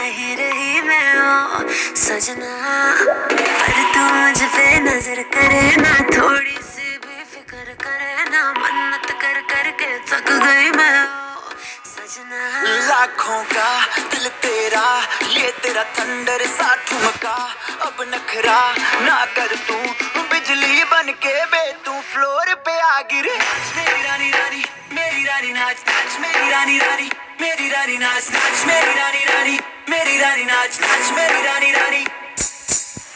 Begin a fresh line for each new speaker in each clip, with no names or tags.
ही रही मैं ओ सजना, पर तू मुझ पे नजर करे ना, थोड़ी सी भी फिक्र करे ना, मन्नत कर कर के थक गई मैं ओ सजना।
लाखों का दिल तेरा, ये तेरा थंडर सा ठुमका, अब नखरा ना कर तू, बिजली बन के बे तू फ्लोर पे आ गिरे। मेरी रानी रानी मेरी रानी नाच नाच, मेरी रानी रानी मेरी रानी नाच नाच, मेरी रानी रानी मेरी रानी नाच नाच, मेरी रानी रानी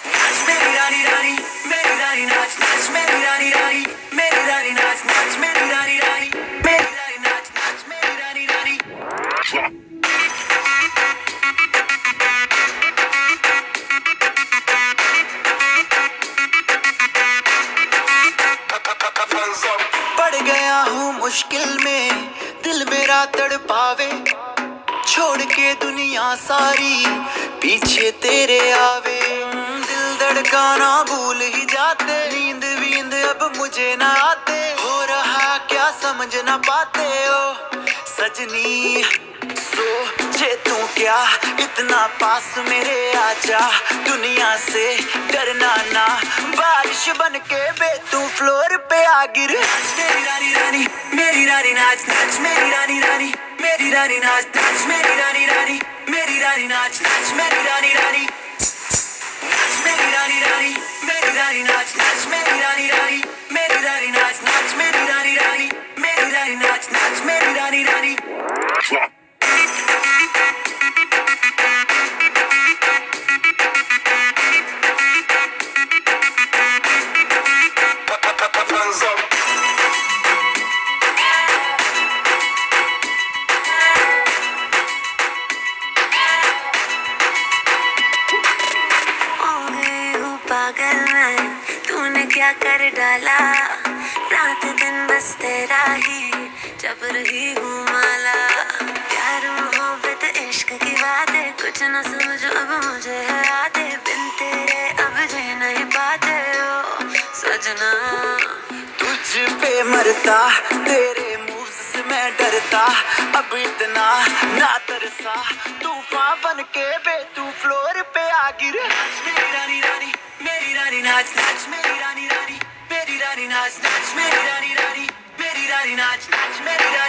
नाच, मेरी रानी रानी मेरी रानी नाच नाच, मेरी रानी रानी मेरी रानी नाच नाच, मेरी रानी रानी मेरी रानी नाच नाच, मेरी रानी रानी। पड़ गया हूँ मुश्किल में, दिल मेरा तड़पावे, छोड़ के दुनिया सारी पीछे तेरे आवे। दिल धड़काना भूल ही जाते, नींद वींद अब मुझे ना आते, हो रहा क्या समझ ना पाते ओ सजनी। सोचे तू क्या इतना पास मेरे आजा, दुनिया से डरना ना, बारिश बन के बे तू फ्लोर पे आ गिर। मेरी रानी रानी मेरी रानी नाच नाच, मेरी रानी रानी मेरी रानी नाच नाच, मेरी रानी रानी मेरी रानी नाच नाच, मेरी रानी रानी मेरी रानी रानी मेरी रानी नाच नाच, मेरी रानी रानी मेरी रानी नाच नाच, मेरी रानी रानी मेरी रानी नाच नाच, मेरी रानी रानी।
पागल मैं, तूने क्या कर डाला, रात दिन बस तेरा ही जब रही हूँ माला। प्यार मोहब्बत इश्क की बातें कुछ न समझो अब मुझे है आते, बिन तेरे अब जी नहीं पाते ओ सजना।
तुझ पे मरता तेरे मूव्स से मैं डरता, अब इतना ना तरसा, तूफान बन के बे तू फ्लोर पे आ गिर। मेरी रानी रानी मेरी रानी नाच नाच, मेरी रानी रानी मेरी रानी नाच नाच, मेरी रानी रानी मेरी रानी नाच नाच, मेरी रानी।